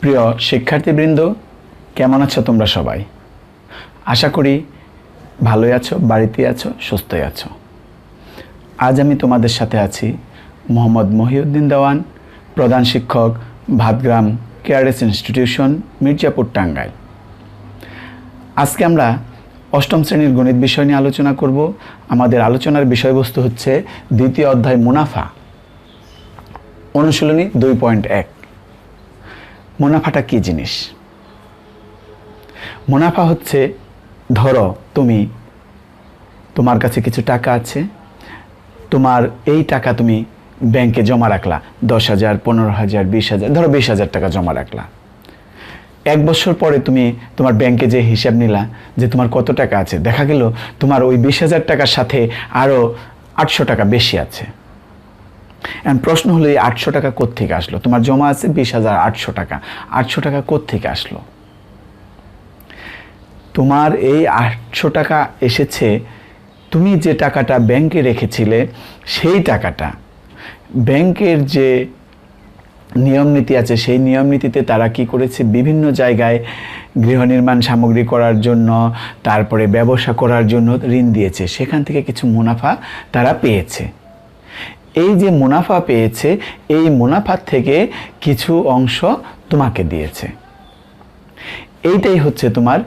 প্রিয় শিক্ষার্থীবৃন্দ, কেমন আছো তোমরা সবাই? আশা করি ভালোই আছো, বাড়িতে আছো, সুস্থই আছো। আজ আমি তোমাদের সাথে আছি মোহাম্মদ মহিউদ্দিন দেওয়ান, প্রধান শিক্ষক, ভাতগ্রাম কেয়ারলেস ইনস্টিটিউশন, মির্জাপুর, টাঙ্গাইল। আজকে আমরা অষ্টম শ্রেণীর গণিত বিষয় নিয়ে আলোচনা করব। আমাদের আলোচনার বিষয়বস্তু হচ্ছে দ্বিতীয় অধ্যায় মুনাফা, অনুশীলনী 2.1। মুনাফাটা কি জিনিস? মুনাফা হচ্ছে, ধরো তোমার কাছে কিছু টাকা আছে, তোমার এই টাকা তুমি ব্যাংকে জমা রাখলা, 10,000, 15,000, 20,000, ধরো 20,000 টাকা জমা রাখলা। 1 বছর পরে তুমি তোমার ব্যাংকে যে হিসাব নিলা যে তোমার কত টাকা আছে, দেখা গেল তোমার ওই 20,000 টাকার সাথে আরও 800 টাকা বেশি আছে। এখন প্রশ্ন হলো, এই 800 টাকা কোত্থেকে আসলো? তোমার জমা আছে 20,800 টাকা, 800 টাকা কোত্থেকে আসলো? তোমার এই 800 টাকা এসেছে, তুমি যে টাকাটা ব্যাংকে রেখেছিলে সেই টাকাটা, ব্যাংকের যে নিয়ম নীতি আছে সেই নিয়ম নীতিতে তারা কি করেছে, বিভিন্ন জায়গায় গৃহ নির্মাণ সামগ্রী করার জন্য, তারপরে ব্যবসা করার জন্য ঋণ দিয়েছে, সেখান থেকে কিছু মুনাফা তারা পেয়েছে। এই যে মুনাফা পেয়েছে, এই মুনাফার থেকে কিছু অংশ তোমাকে দিয়েছে। এইটাই হচ্ছে তোমার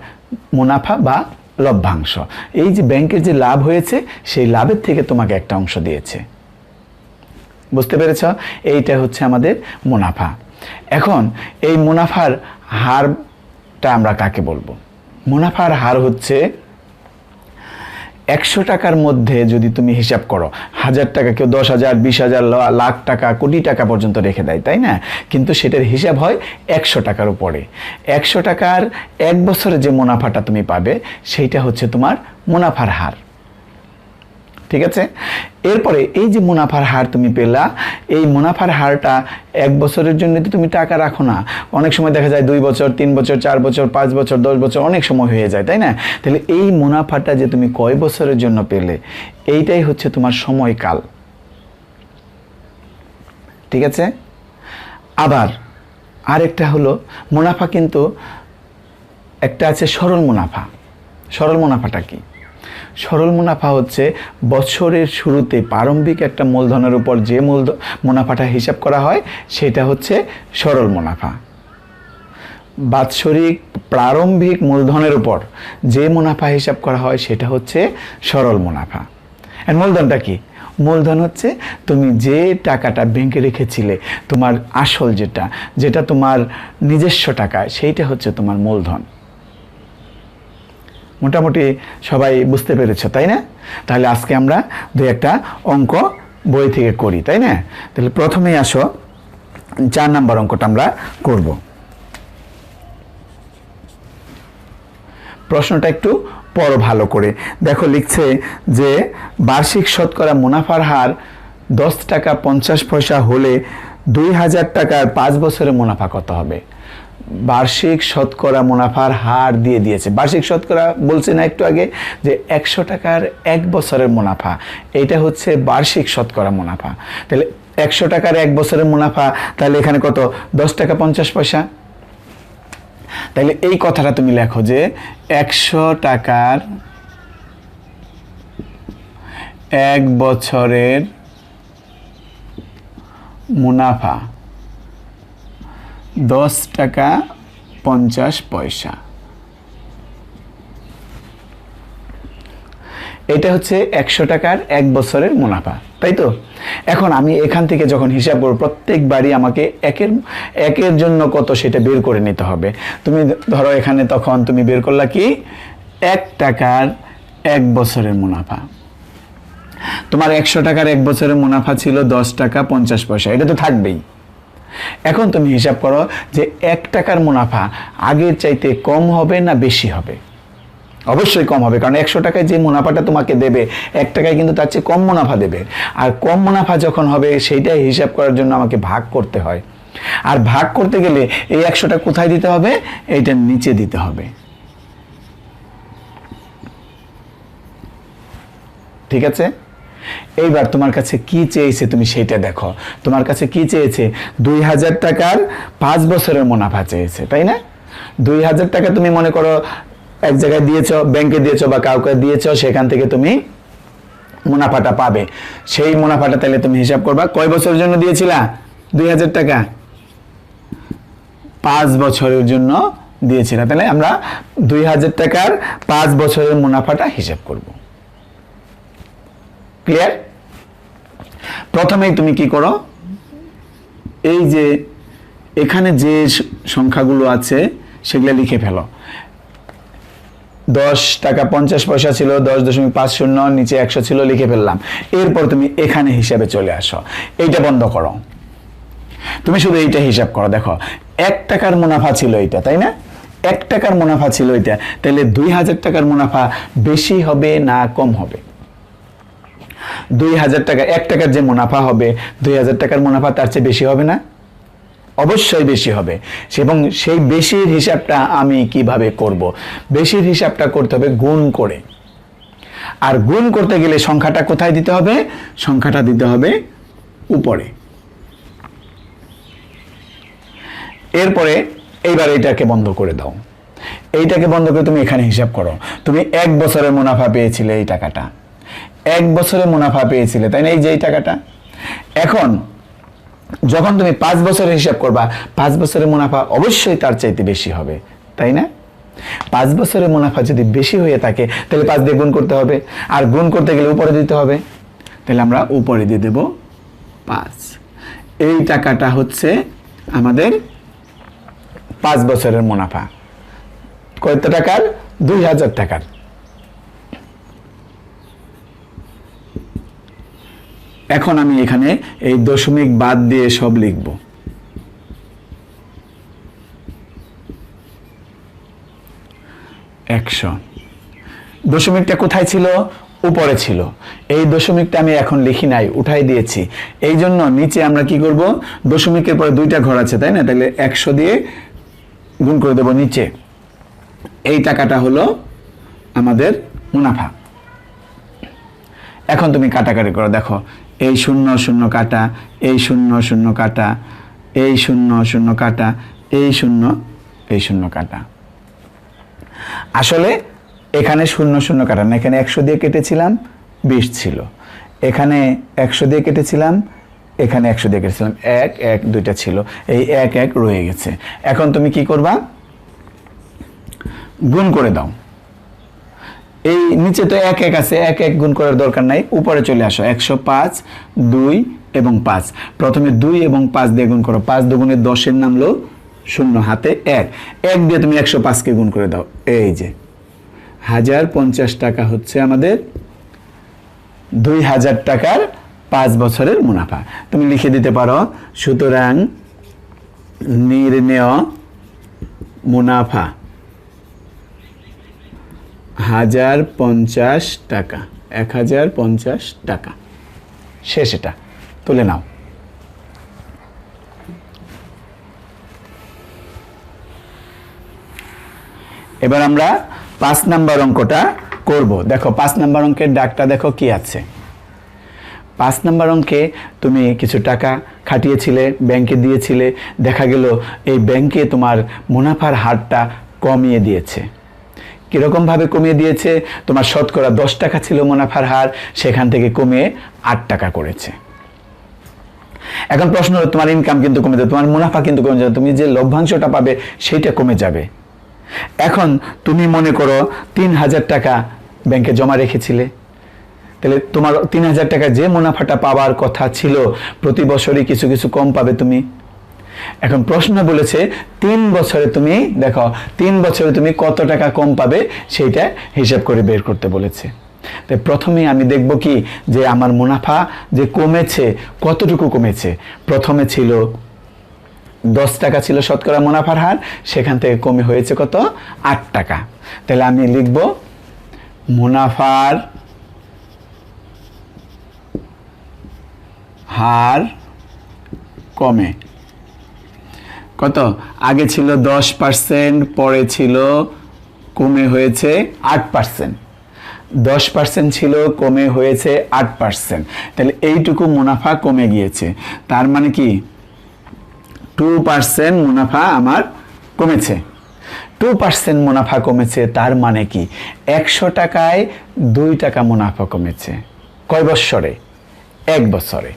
মুনাফা বা লভ্যাংশ। এই যে ব্যাংকের যে লাভ হয়েছে, সেই লাভের থেকে তোমাকে একটা অংশ দিয়েছে। বুঝতে পেরেছ? এইটা হচ্ছে আমাদের মুনাফা। এখন এই মুনাফার হারটা আমরা কাকে বলবো? মুনাফার হার হচ্ছে 100 টাকার মধ্যে যদি তুমি হিসাব করো, 1000 টাকা, কেউ 10,000, 20,000, লাখ টাকা, কোটি টাকা পর্যন্ত রেখে দেয়, তাই না? কিন্তু সেটার হিসাব হয় 100 টাকার উপরে। 100 টাকার 1 বছরে যে মুনাফাটা তুমি পাবে, সেইটা হচ্ছে তোমার মুনাফার হার। ঠিক আছে? এরপরে এই যে মুনাফার হার তুমি পেলা, এই মুনাফার হারটা 1 বছরের জন্য তো তুমি টাকা রাখো না। অনেক সময় দেখা যায় 2 বছর, 3 বছর, 4 বছর, 5 বছর, 10 বছর, অনেক সময় হয়ে যায়, তাই না? তাহলে এই মুনাফাটা যে তুমি কয় বছরের জন্য পেলে, এইটাই হচ্ছে তোমার সময়কাল। ঠিক আছে? আবার আরেকটা হলো মুনাফা, কিন্তু একটা আছে সরল মুনাফা। সরল মুনাফাটা কি? সরল মুনাফা হচ্ছে বছরের শুরুতে প্রারম্ভিক একটা মূলধনের উপর যে মুনাফাটা হিসাব করা হয়, সেটা হচ্ছে সরল মুনাফা। বাৎসরিক প্রারম্ভিক মূলধনের উপর যে মুনাফা হিসাব করা হয়, সেটা হচ্ছে সরল মুনাফা। আর মূলধনটা কি? মূলধন হচ্ছে তুমি যে টাকাটা ব্যাংকে রেখেছিলে, তোমার আসল যেটা তোমার নিজস্ব টাকা, সেইটা হচ্ছে তোমার মূলধন। মোটামুটি সবাই বুঝতে পেরেছো, তাই না? তাহলে আজকে আমরা 2-1টা অঙ্ক বই থেকে করি, তাই না? তাহলে প্রথমেই আসো, 4 নম্বর অঙ্কটা আমরা করব। প্রশ্নটা একটু পড়ো ভালো করে। দেখো, লিখছে যে বার্ষিক শতকরা মুনাফার হার 10 টাকা 50 পয়সা হলে 2,000 টাকার 5 বছরের মুনাফা কত হবে? বার্ষিক শতকরা মুনাফার হার দিয়ে দিয়েছে। বার্ষিক শতকরা বলছে না একটু আগে, যে 100 টাকার 1 বছরের মুনাফা, এইটা হচ্ছে বার্ষিক শতকরা মুনাফা। তাহলে 100 টাকার 1 বছরের মুনাফা, তাহলে এখানে কত? 10 টাকা 50 পয়সা। তাহলে এই কথাটা তুমি লেখো যে 100 টাকার 1 বছরের মুনাফা 10 টাকা 50 পয়সা। এটা হচ্ছে 100 টাকার 1 বছরের মুনাফা, তাই তো? এখন আমি এখান থেকে যখন হিসাব করব, প্রত্যেকবারই আমাকে একের জন্য কত সেটা বের করে নিতে হবে। তুমি ধরো এখানে তখন তুমি বের করলা কি? 1 টাকার 1 বছরের মুনাফা। তোমার 100 টাকার 1 বছরের মুনাফা ছিল 10 টাকা 50 পয়সা, এটা তো থাকবেই। এখন তুমি হিসাব করো যে 1 টাকার মুনাফা আগের চাইতে কম হবে না বেশি হবে? অবশ্যই কম হবে, কারণ 100 টাকায় যে মুনাফাটা তোমাকে দেবে, 1 টাকায় কিন্তু তার চেয়ে কম মুনাফা দেবে। আর কম মুনাফা যখন হবে, সেইটাই হিসাব করার জন্য আমাকে ভাগ করতে হয়। আর ভাগ করতে গেলে এই 100টা কোথায় দিতে হবে? এইটার নিচে দিতে হবে। ঠিক আছে? এইবার তোমার কাছে কি চেয়েছে তুমি সেটা দেখো। তোমার কাছে কি চেয়েছে? 2000 টাকার 5 বছরের মুনাফা চেয়েছে, তাই না? 2000 টাকা তুমি মনে করো এক জায়গায় দিয়েছো, ব্যাংকে দিয়েছো বা কাউকে দিয়েছো, সেখান থেকে তুমি মুনাফাটা পাবে। সেই মুনাফাটা তাহলে তুমি হিসাব করবা কয় বছরের জন্য দিয়েছিলা 2000 টাকা? 5 বছরের জন্য দিয়েছিলা। তাহলে আমরা 2000 টাকার 5 বছরের মুনাফাটা হিসাব করব। ক্লিয়ার? প্রথমেই তুমি কি করো, এই যে এখানে যে সংখ্যাগুলো আছে সেগুলো লিখে ফেলো। 10 টাকা 50 পয়সা ছিল, 10.50, নিচে 100 ছিল, লিখে ফেললাম। এরপর তুমি এখানে হিসাবে চলে আসো, এইটা বন্ধ করো। তুমি শুধু এইটা হিসাব করো, দেখো 1 টাকার মুনাফা ছিল এটা, তাই না? 1 টাকার মুনাফা ছিল এটা। তাহলে 2000 টাকার মুনাফা বেশি হবে না কম হবে? 2000 টাকা, 1 টাকার যে মুনাফা হবে 2000 টাকার মুনাফা তার চেয়ে বেশি হবে না? অবশ্যই বেশি হবে। এবং সেই বেশির হিসাবটা আমি কিভাবে করব? বেশির হিসাবটা করতে হবে গুণ করে। আর গুণ করতে গেলে সংখ্যাটা কোথায় দিতে হবে? সংখ্যাটা দিতে হবে উপরে। এরপরে এইবার এটাকে বন্ধ করে দাও। এইটাকে বন্ধ করে তুমি এখানে হিসাব করো। তুমি 1 বছরের মুনাফা পেয়েছিলে, এই টাকাটা 1 বছরের মুনাফা পেয়েছিলে, তাই না? এই যে এই টাকাটা। এখন যখন তুমি 5 বছরের হিসাব করবা, 5 বছরের মুনাফা অবশ্যই তার চাইতে বেশি হবে, তাই না? 5 বছরের মুনাফা যদি বেশি হয়ে থাকে তাহলে 5 দিয়ে গুণ করতে হবে, আর গুণ করতে গেলে উপরে দিতে হবে। তাহলে আমরা উপরে দিয়ে দেব 5। এই টাকাটা হচ্ছে আমাদের 5 বছরের মুনাফা। কত টাকার? 2000 টাকার। এখন আমি এখানে এই দশমিক বাদ দিয়ে সব লিখব। 100। দশমিকটা কোথায় ছিল? উপরে ছিল। এই দশমিকটা আমি এখন লিখি নাই, উঠাই দিয়েছি। এই জন্য নিচে আমরা কি করব? দশমিকের পরে 2টা ঘর আছে, তাই না? তাহলে 100 দিয়ে গুণ করে দেব নিচে। এই টাকাটা হলো আমাদের মুনাফা। এখন তুমি কাটাকাটি করো, দেখো এই 0 0 কাটা, এই 0 0 কাটা, এই 0 0 কাটা, এই 0 এই 0 কাটা। আসলে এখানে 0 0 কাটা না, এখানে 100 দিয়ে কেটেছিলাম, 20 ছিল। এখানে 100 দিয়ে কেটেছিলাম, এখানে 100 দিয়ে কেটেছিলাম, 1 1 2টা ছিল, এই 1 1 রয়ে গেছে। এখন তুমি কি করবা? গুণ করে দাও। এই নিচে তো 1 1 আছে, 1 1 গুণ করার দরকার নাই, উপরে চলে আসো। 105, 2 এবং 5। প্রথমে 2 এবং 5 দিয়ে গুণ করো। 5 দুগুণে 10 এর নামলো 0, হাতে 1 1 দিয়ে তুমি 105কে গুণ করে দাও। এই যে 1050 টাকা হচ্ছে আমাদের 2000 টাকার 5 বছরের মুনাফা। তুমি লিখে দিতে পারো, সুতরাং নির্ণেয় মুনাফা 1050 টাকা, 1050 টাকা। শেষ। এটা তুলে নাও। এবার আমরা 5 নাম্বার অঙ্কটা করব। দেখো 5 নাম্বার অঙ্কের ডাকটা দেখো কি আছে। 5 নাম্বার অঙ্কে তুমি কিছু টাকা খাটিয়েছিলে, ব্যাংকে দিয়েছিলে, দেখা গেল এই ব্যাংকে তোমার মুনাফার হারটা কমিয়ে দিয়েছে। কীরকমভাবে কমিয়ে দিয়েছে? তোমার শতকরা 10 টাকা ছিল মুনাফার হার, সেখান থেকে কমিয়ে 8 টাকা করেছে। এখন প্রশ্ন হলো, তোমার ইনকাম কিন্তু কমে যাবে, তোমার মুনাফা কিন্তু কমে যাবে, তুমি যে লভ্যাংশটা পাবে সেইটা কমে যাবে। এখন তুমি মনে করো 3000 টাকা ব্যাংকে জমা রেখেছিলে, তাহলে তোমার 3000 টাকা যে মুনাফাটা পাওয়ার কথা ছিল, প্রতি বছরই কিছু কিছু কম পাবে তুমি। এখন প্রশ্ন বলেছে 3 বছরে তুমি দেখো 3 বছরে তুমি কত টাকা কম পাবে সেইটা হিসাব করে বের করতে বলেছে। তাই প্রথমে আমি দেখব কি যে আমার মুনাফা যে কমেছে, কতটুকু কমেছে। প্রথমে ছিল 10 টাকা ছিল শতকরা মুনাফার হার, সেখান থেকে কমে হয়েছে কত? 8 টাকা। তাহলে আমি লিখব মুনাফার হার কমে কত? আগে ছিল 10%, পরে ছিল কমে হয়েছে 8%। 10% ছিল, কমে হয়েছে 8%। তাহলে এইটুকু মুনাফা কমে গিয়েছে, তার মানে কি 2% মুনাফা আমার কমেছে। 2% মুনাফা কমেছে, তার মানে কি 100 টাকায় 2 টাকা মুনাফা কমেছে। কয় বছরে? 1 বছরে।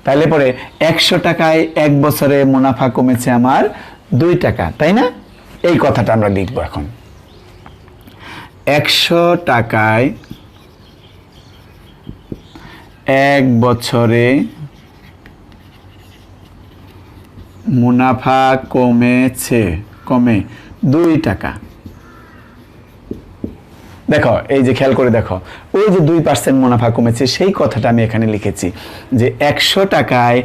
তাহলে পরে 100 টাকায় 1 বছরে মুনাফা কমেছে আমার 2 টাকা, তাই না? এই কথাটা আমরা লিখবো এখন। 100 টাকায় 1 বছরে মুনাফা কমেছে, কমে 2 টাকা। দেখো, এই যে খেয়াল করে দেখো, ওই যে 2% মুনাফা কমেছে, সেই কথাটা আমি এখানে লিখেছি যে 100 টাকায়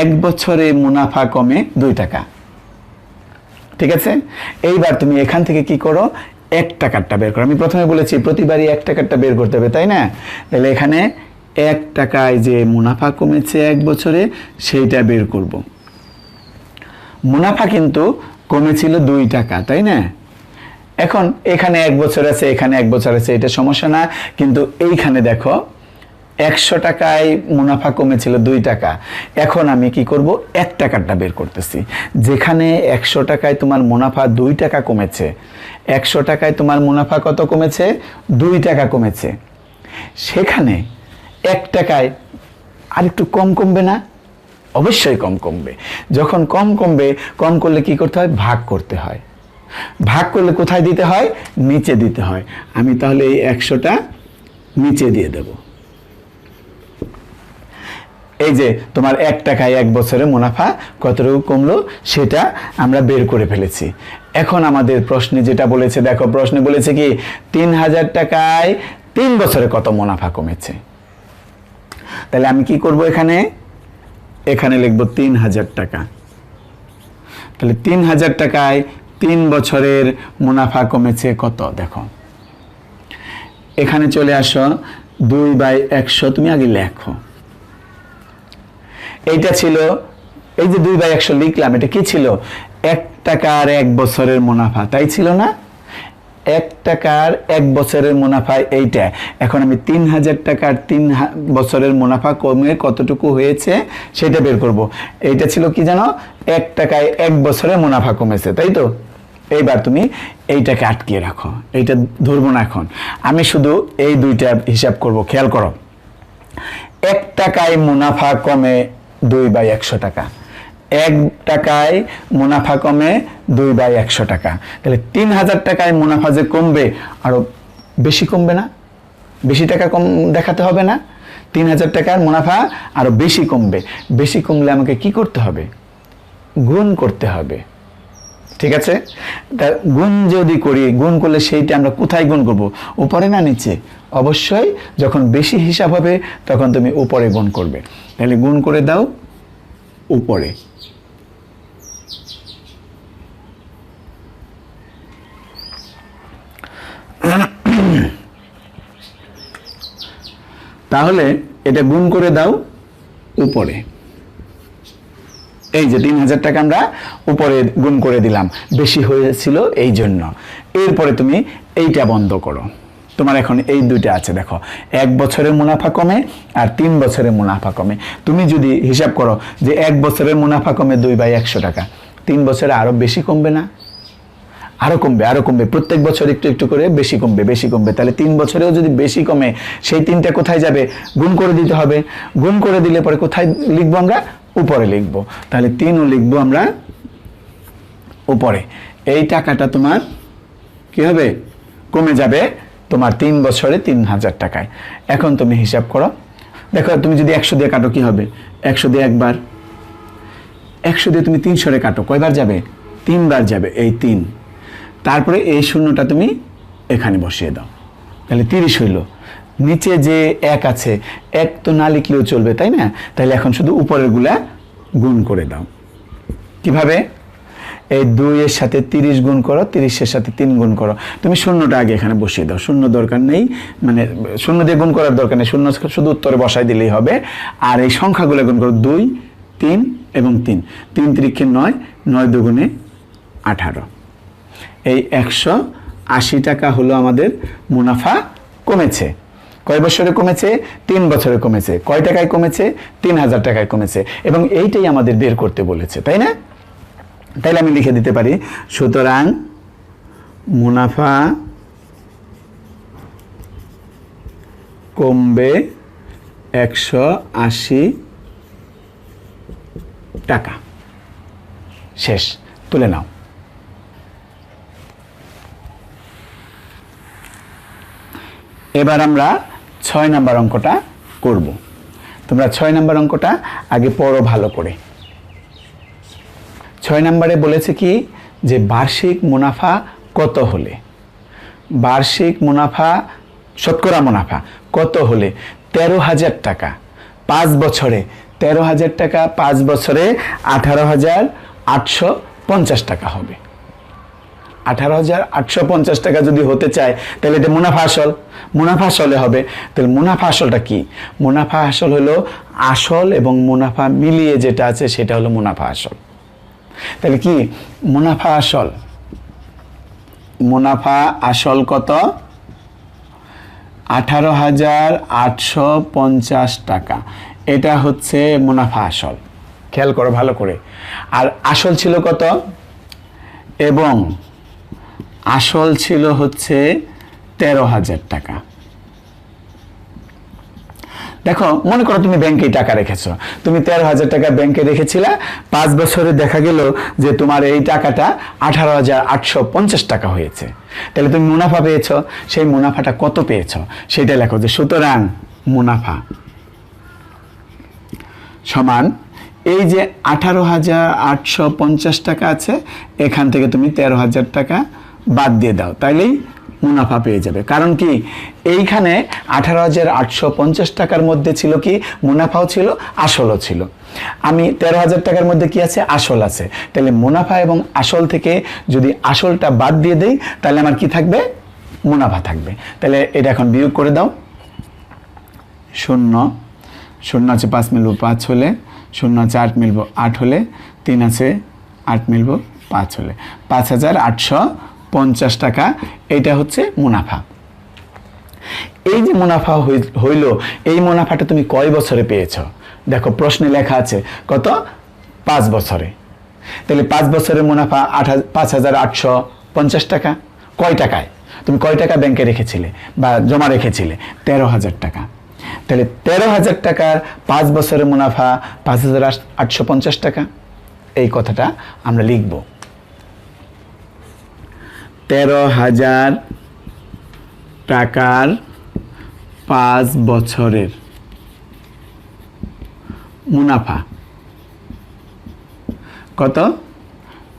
1 বছরে মুনাফা কমে 2 টাকা। ঠিক আছে? এইবার তুমি এখান থেকে কি করো, 1 টাকারটা বের করো। আমি প্রথমে বলেছি প্রতিবারই 1 টাকারটা বের করতে হবে, তাই না? তাহলে এখানে 1 টাকায় যে মুনাফা কমেছে 1 বছরে, সেইটা বের করব। মুনাফা কিন্তু কমেছিল 2 টাকা, তাই না? এখন এখানে 1 বছর আছে, এখানে 1 বছর আছে, এটা সমস্যা না। কিন্তু এইখানে দেখো 100 টাকায় মুনাফা কমেছিল 2 টাকা। এখন আমি কি করব, 1 টাকারটা বের করতেছি। যেখানে 100 টাকায় তোমার মুনাফা 2 টাকা কমেছে, 100 টাকায় তোমার মুনাফা কত কমেছে? 2 টাকা কমেছে। সেখানে 1 টাকায় আর একটু কম কমবে না? অবশ্যই কম কমবে। যখন কম কমবে, কম করলে কি করতে হয়? ভাগ করতে হয়। ভাগ করলে কোথায় দিতে হয়? নিচে দিতে হয়। আমি তাহলে এই 100টা নিচে দিয়ে দেব। এই যে তোমার 1 টাকায় 1 বছরে মুনাফা কতটুকু কমলো, সেটা আমরা বের করে ফেলেছি। এখন আমাদের প্রশ্নে যেটা বলেছে, দেখো প্রশ্নে বলেছে কি 3000 টাকায় 3 বছরে কত মুনাফা কমেছে। তাহলে আমি কি করব, এখানে লিখব 3000 টাকা। তাহলে 3000 টাকায় 3 বছরের মুনাফা কমেছে কত? দেখো এখানে চলে আসো, 2/100 তুমি আগে লেখো। এইটা ছিল, এই যে 2/100 লিখলাম, এটা কি ছিল? 1 টাকার 1 বছরের মুনাফা, তাই ছিল না? 1 টাকার 1 বছরের মুনাফা এইটা। এখন আমি 3000 টাকার 3 বছরের মুনাফা কমে কতটুকু হয়েছে সেটা বের করব। এইটা ছিল কি জানো? 1 টাকায় 1 বছরের মুনাফা কমেছে, তাই তো? এইবার তুমি এইটাকে আটকিয়ে রাখো, এইটা ধরবো না। এখন আমি শুধু এই দুইটা হিসাব করব। খেয়াল করো, 1 টাকায় মুনাফা কমে 2/100 টাকা, 1 টাকায় মুনাফা কমে 2/100 টাকা। তাহলে 3000 টাকায় মুনাফা যে কমবে, আরো বেশি কমবে না? বেশি টাকা কম দেখাতে হবে না? 3000 টাকার মুনাফা আরো বেশি কমবে। বেশি কমলে আমাকে কি করতে হবে? গুণ করতে হবে। ঠিক আছে? তা গুণ যদি করি, গুণ করলে সেইটা আমরা কোথায় গুণ করব? উপরে না নিচে? অবশ্যই যখন বেশি হিসাব হবে তখন তুমি উপরে গুণ করবে। তাহলে গুণ করে দাও উপরে। তাহলে এটা গুণ করে দাও উপরে। এই যে 3000 টাকা আমরা উপরে গুণ করে দিলাম, বেশি হয়েছিল এই জন্য। এরপরে তুমি এইটা বন্ধ করো। তোমার এখন এই দুইটা আছে, দেখো 1 বছরের মুনাফা কমে আর 3 বছরের মুনাফা কমে। তুমি যদি হিসাব করো যে 1 বছরের মুনাফা কমে 2/100 টাকা, 3 বছরে আরো বেশি কমবে না? আরো কমবে, আরো কমবে। প্রত্যেক বছর একটু একটু করে বেশি কমবে, বেশি কমবে। তাহলে 3 বছরেও যদি বেশি কমে, সেই 3টা কোথায় যাবে? গুণ করে দিতে হবে। গুণ করে দিলে পরে কোথায় লিখবো আমরা? উপরে লিখবো। তাহলে 3ও লিখবো আমরা উপরে। এই টাকাটা তোমার কি হবে? কমে যাবে তোমার 3 বছরে 3000 টাকায়। এখন তুমি হিসাব করো, দেখো তুমি যদি 100 দিয়ে কাটো কি হবে? 100 দিয়ে একবার, 100 দিয়ে তুমি 300 কাটো, কয়বার যাবে? 3 বার যাবে, এই 3। তারপরে এই শূন্যটা তুমি এখানে বসিয়ে দাও, তাহলে 30 হইল। নিচে যে 1 আছে, 1 তো না লিখলেও চলবে, তাই না? তাহলে এখন শুধু উপরের গুলা গুণ করে দাও। কিভাবে? এই 2 এর সাথে 30 গুণ করো, 30 এর সাথে 3 গুণ করো। তুমি শূন্যটা আগে এখানে বসিয়ে দাও, শূন্য দরকার নেই, মানে শূন্য দিয়ে গুণ করার দরকার নেই, শূন্য শুধু উত্তরে বসাই দিলেই হবে। আর এই সংখ্যাগুলো গুণ করো, 2, 3 এবং 3। 3 3 9, 9 2 18। এই 180 টাকা হলো আমাদের মুনাফা কমেছে। কয় বছরে কমেছে? 3 বছরে কমেছে। কয় টাকায় কমেছে? 3000 টাকায় কমেছে। এবং এইটাই আমাদের বের করতে বলেছে, তাই না? তাইলে আমি লিখে দিতে পারি, সুতরাং মুনাফা কমবে 180 টাকা। শেষ, তুলে নাও। এবার আমরা 6 নম্বর অঙ্কটা করব। তোমরা 6 নম্বর অঙ্কটা আগে পড়ো ভালো করে। 6 নম্বরে বলেছে কি, যে বার্ষিক মুনাফা কত হলে, বার্ষিক মুনাফা, শতকরা মুনাফা কত হলে 13,000 টাকা 5 বছরে, 13,000 টাকা 5 বছরে 18,850 টাকা হবে। 18,850 টাকা যদি হতে চায় তাহলে এটা মুনাফা আসল, মুনাফা আসলে হবে। তাহলে মুনাফা আসলটা কি? মুনাফা আসল হলো আসল এবং মুনাফা মিলিয়ে যেটা আছে সেটা হলো মুনাফা আসল। তাহলে কি মুনাফা আসল, মুনাফা আসল কত? 18,850 টাকা। এটা হচ্ছে মুনাফা আসল, খেয়াল করো ভালো করে। আর আসল ছিল কত? এবং আসল ছিল হচ্ছে 13,000 টাকা। দেখো, মনে করো তুমি ব্যাংকে টাকা রেখেছো, তুমি 13,000 টাকা ব্যাংকে রেখেছিলে, 5 বছরে দেখা গেল যে তোমার এই টাকাটা 18,850 টাকা হয়েছে। তাহলে তুমি মুনাফা পেয়েছো, সেই মুনাফাটা কত পেয়েছো সেটা লেখো, যে সুতরাং মুনাফা সমান এই যে 18,850 টাকা আছে, এখান থেকে তুমি 13,000 টাকা বাদ দিয়ে দাও, তাইলেই মুনাফা পেয়ে যাবে। কারণ কি, এইখানে 18,850 টাকার মধ্যে ছিল কি, মুনাফাও ছিল আসলও ছিল। আমি 13,000 টাকার মধ্যে কি আছে? আসল আছে। তাহলে মুনাফা এবং আসল থেকে যদি আসলটা বাদ দিয়ে দেই তাহলে আমার কি থাকবে? মুনাফা থাকবে। তাহলে এটা এখন বিয়োগ করে দাও। 0 0 আছে 5 মিলব 5 হলে, 0 আছে 8 মিলব 8 হলে, 3 আছে 8 মিলব 5 হলে, 5,850 টাকা। এইটা হচ্ছে মুনাফা। এই যে মুনাফা হইল, এই মুনাফাটা তুমি কয় বছরে পেয়েছ? দেখো প্রশ্নে লেখা আছে কত? 5 বছরে। তাহলে 5 বছরের মুনাফা 5,850 টাকা। কয় টাকায়? তুমি কয় টাকা ব্যাংকে রেখেছিলে বা জমা রেখেছিলে? 13,000 টাকা। তাহলে 13,000 টাকার 5 বছরের মুনাফা 5,850 টাকা। এই কথাটা আমরা লিখব। 13,000 টাকার 5 বছরের মুনাফা কত?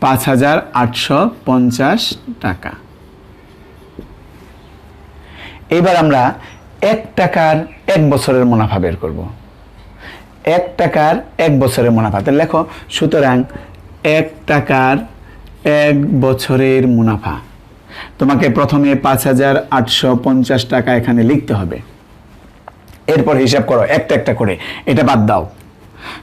5,850 টাকা। এবার আমরা 1 টাকার 1 বছরের মুনাফা বের করব। 1 টাকার 1 বছরের মুনাফা। তাহলে লেখো, সুতরাং 1 টাকার 1 বছরের মুনাফা। তোমাকে প্রথমে 5,850 টাকা এখানে লিখতে হবে, এরপর হিসাব করো একটা একটা করে, এটা বাদ দাও।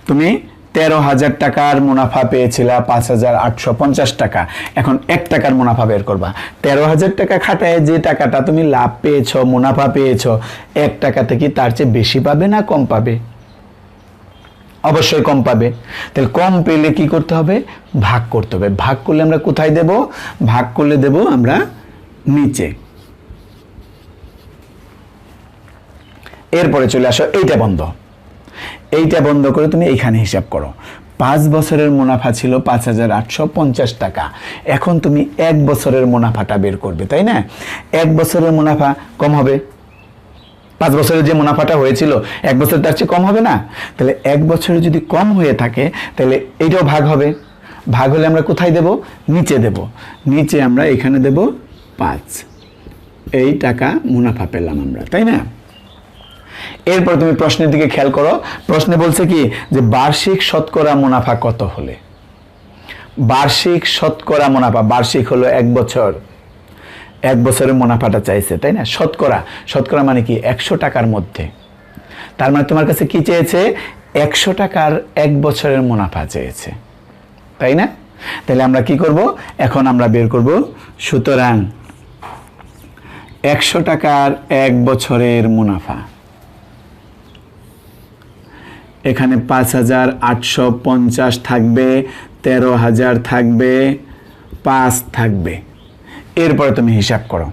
তুমি 13,000 টাকার মুনাফা পেয়েছিলা 5,850 টাকা। এখন 1 টাকার মুনাফা বের করবা। 13,000 টাকা খাটায় যে টাকাটা তুমি লাভ পেয়েছো, মুনাফা পেয়েছো, 1 টাকা থেকে তার চেয়ে বেশি পাবে না কম পাবে? অবশ্যই কম পাবে। তাহলে কম পেলে কি করতে হবে? ভাগ করতে হবে। ভাগ করলে আমরা কোথায় দেব? ভাগ করলে দেব আমরা নিচে। এরপরে চলে আসো, এইটা বন্ধ, এইটা বন্ধ করে তুমি এইখানে হিসাব করো। 5 বছরের মুনাফা ছিল 5,850 টাকা। এখন তুমি 1 বছরের মুনাফাটা বের করবে, তাই না? 1 বছরের মুনাফা কম হবে। 5 বছরের যে মুনাফাটা হয়েছিল 1 বছর তার চেয়ে কম হবে না? তাহলে 1 বছরে যদি কম হয়ে থাকে তাহলে এইটাও ভাগ হবে। ভাগ হলে আমরা কোথায় দেব? নিচে দেব। নিচে আমরা এখানে দেব 5। এই টাকা মুনাফা পেলাম আমরা, তাই না? এরপর তুমি প্রশ্নের দিকে খেয়াল করো। প্রশ্নে বলছে কি, যে বার্ষিক শতকরা মুনাফা কত হলে? বার্ষিক শতকরা মুনাফা, বার্ষিক হলো 1 বছর, 1 বছরের মুনাফাটা চাইছে, তাই না? শতকরা, শতকরা মানে কি? 100 টাকার মধ্যে। তার মানে তোমার কাছে কি চেয়েছে? 100 টাকার 1 বছরের মুনাফা চেয়েছে, তাই না? তাহলে আমরা কি করব? এখন আমরা বের করব, সুতরাং 100 টাকার 1 বছরের মুনাফা, এখানে 5,850 থাকবে, 13,000 থাকবে, 5 থাকবে। এরপরে তুমি হিসাব করো।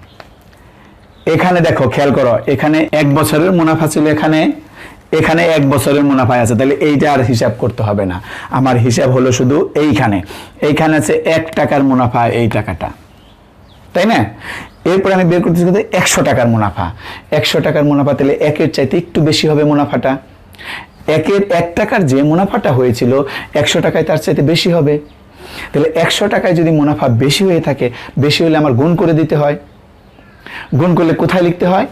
এখানে দেখো, খেয়াল করো, এখানে 1 বছরের মুনাফা ছিল, এখানে 1 বছরের মুনাফা আছে, তাহলে এইটা আর হিসাব করতে হবে না। আমার হিসাব হলো শুধু এইখানে আছে 1 টাকার মুনাফা, এই টাকাটা, তাই না? এরপরে আমি বের করতেছি 100 টাকার মুনাফা। 100 টাকার মুনাফা, তাহলে 1-এর চাইতে একটু বেশি হবে মুনাফাটা। 1 টাকার যে মুনাফাটা হয়েছিল 100 টাকায় তার চাইতে বেশি হবে। তাহলে 100 টাকায় যদি মুনাফা বেশি হয়ে থাকে, বেশি হলে আমার গুণ করে দিতে হয়। গুণ করলে কোথায় লিখতে হয়?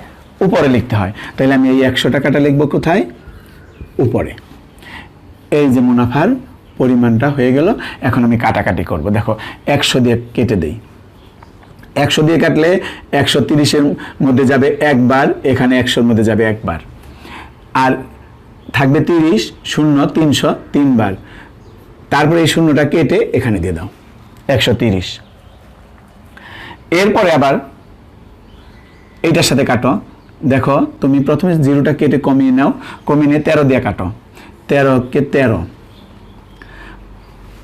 উপরে লিখতে হয়। তাহলে আমি এই 100 টাকাটা লিখব কোথায়? উপরে। এই যে মুনাফার পরিমাণটা হয়ে গেল। এখন আমি কাটাকাটি করব। দেখো, 100 দিয়ে কেটে দেই। 100 দিয়ে কাটলে 130-এর মধ্যে যাবে একবার, এখানে 100-এর মধ্যে যাবে একবার, আর থাকবে 30, 0, 300 3বার। তারপরে এই শূন্যটা কেটে এখানে দিয়ে দাও, 130। এরপরে আবার এইটার সাথে কাটো। দেখো, তুমি প্রথমে 0টা কেটে কমিয়ে নাও, কমিয়ে নিয়ে 13 দিয়ে কাটো। 13 কে 13,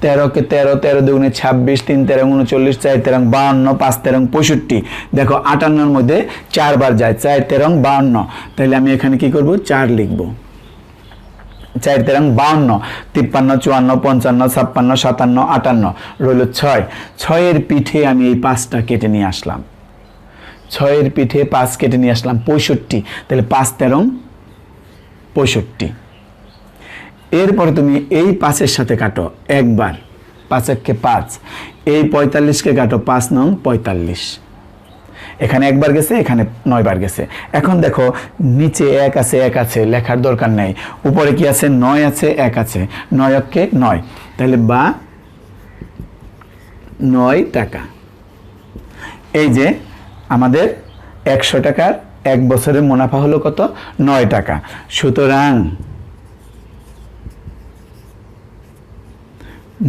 13 কে 13, 13 দুগুণে 26, 3 13 39, 4 13 52, 5 13 65। দেখো, 58-এর মধ্যে 4 বার যায়, 4 13 52। তাহলে আমি এখানে কি করব? 4 লিখব। 4 13 52, 53 54 55 56 57 58, রইল 6। 6-এর পিঠে আমি এই 5টা কেটে নিয়ে আসলাম। 6-এর পিঠে 5 কেটে নিয়ে আসলাম, 65। তাহলে 5 13 65। এরপরে তুমি এই 5-এর সাথে কাটো একবার, 5-একে 5। এই 45-কে কাটো, 5 নং 45। এখানে একবার গেছে, এখানে 9 বার গেছে। এখন দেখো, নিচে 1 আছে, 1 আছে, লেখার দরকার নেই। উপরে কি আছে? 9 আছে, 1 আছে। 9-কে 9, তাহলে বা 9 টাকা। এই যে আমাদের 100 টাকার 1 বছরের মুনাফা হলো কত? 9 টাকা। সুতরাং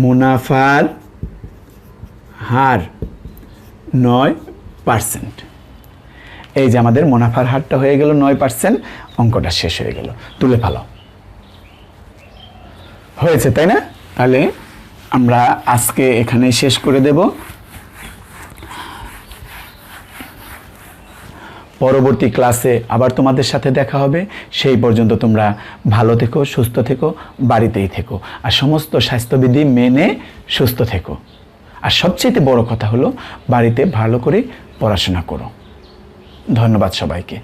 মুনাফার হার 9%। এই যে আমাদের মুনাফার হারটা হয়ে গেল 9%। অঙ্কটা শেষ হয়ে গেল। তুলে ফেলো। হয়েছে, তাই না? তাহলে আমরা আজকে এখানে শেষ করে দেব। পরবর্তী ক্লাসে আবার তোমাদের সাথে দেখা হবে। সেই পর্যন্ত তোমরা ভালো থেকো, সুস্থ থেকো, বাড়িতেই থেকো, আর সমস্ত স্বাস্থ্যবিধি মেনে সুস্থ থেকো। আর সবচেয়ে বড় কথা হলো, বাড়িতে ভালো করে পড়াশোনা করো। ধন্যবাদ সবাইকে।